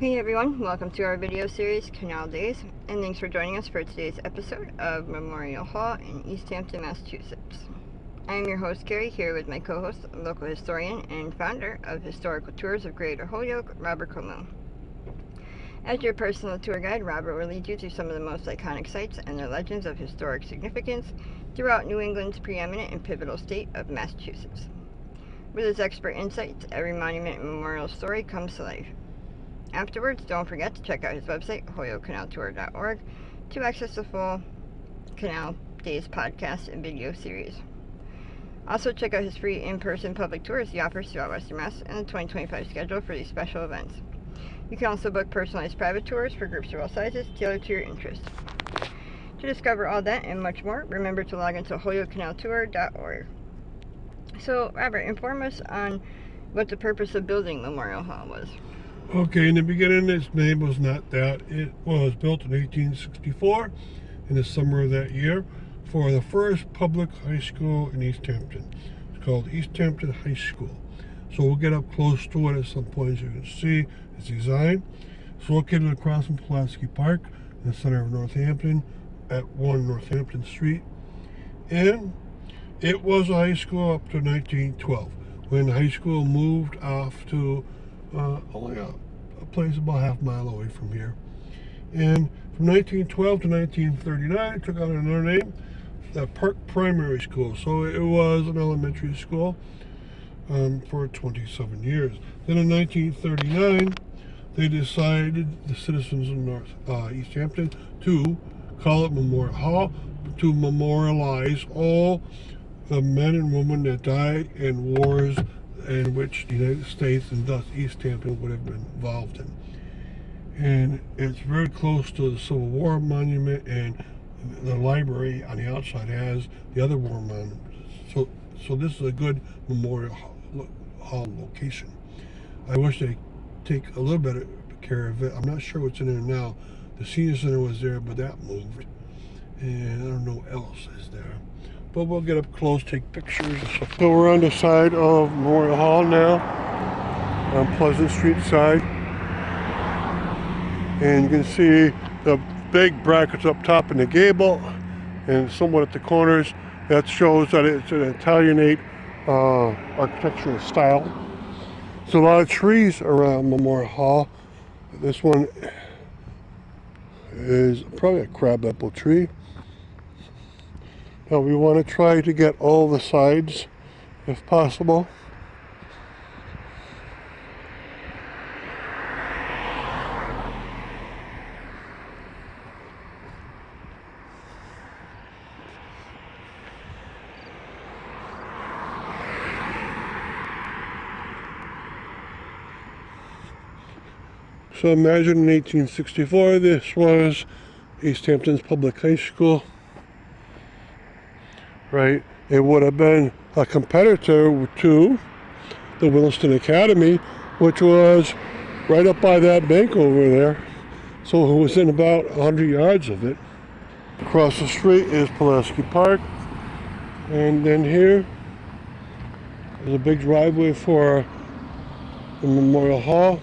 Hey everyone, welcome to our video series, Canal Days, and thanks for joining us for today's episode of Memorial Hall in Easthampton, Massachusetts. I am your host, Carrie, here with my co-host, local historian and founder of Historical Tours of Greater Holyoke, Robert Como. As your personal tour guide, Robert will lead you to some of the most iconic sites and their legends of historic significance throughout New England's preeminent and pivotal state of Massachusetts. With his expert insights, every monument and memorial story comes to life. Afterwards, don't forget to check out his website, holyokecanaltour.org, to access the full Canal Days podcast and video series. Also, check out his free in-person public tours he offers throughout Western Mass and the 2025 schedule for these special events. You can also book personalized private tours for groups of all sizes, tailored to your interests. To discover all that and much more, remember to log into holyokecanaltour.org. So, Robert, inform us on what the purpose of building Memorial Hall was. Okay, in the beginning, its name was not that. It was built in 1864, in the summer of that year, for the first public high school in Easthampton. It's called Easthampton High School. So we'll get up close to it at some point, as you can see its design. It's located across from Pulaski Park, in the center of Northampton, at 1 Northampton Street. And it was a high school up to 1912, when the high school moved off to only a place about half a mile away from here. And from 1912 to 1939, it took on another name, the Park Primary School. So it was an elementary school for 27 years. Then in 1939, they decided, the citizens of Easthampton, to call it Memorial Hall, to memorialize all the men and women that died in wars in which the United States and thus Easthampton would have been involved in. And it's very close to the Civil War monument, and the library on the outside has the other war monuments. So this is a good Memorial Hall location. I wish they'd take a little bit of care of it. I'm not sure what's in there now. The senior center was there, but that moved. And I don't know what else is there. But we'll get up close, take pictures. So we're on the side of Memorial Hall now, on Pleasant Street side. And you can see the big brackets up top in the gable and somewhat at the corners. That shows that it's an Italianate architectural style. There's a lot of trees around Memorial Hall. This one is probably a crabapple tree. Now we want to try to get all the sides if possible. So imagine in 1864, this was Easthampton's public high school. Right, it would have been a competitor to the Williston Academy, which was right up by that bank over there. So it was in about 100 yards of it. Across the street is Pulaski Park, and then here is a big driveway for the Memorial Hall.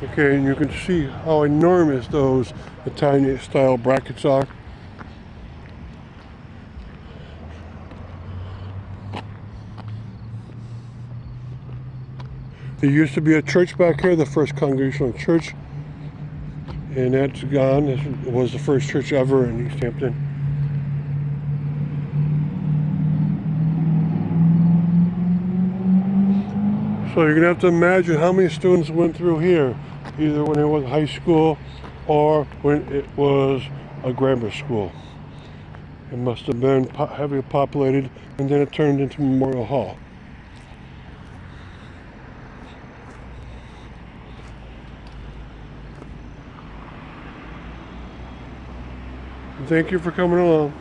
Okay, and you can see how enormous those Italian style brackets are. There used to be a church back here, the First Congregational Church, and that's gone. This was the first church ever in Easthampton. So you're gonna have to imagine how many students went through here, either when it was high school or when it was a grammar school. It must have been heavily populated, and then it turned into Memorial Hall. Thank you for coming along.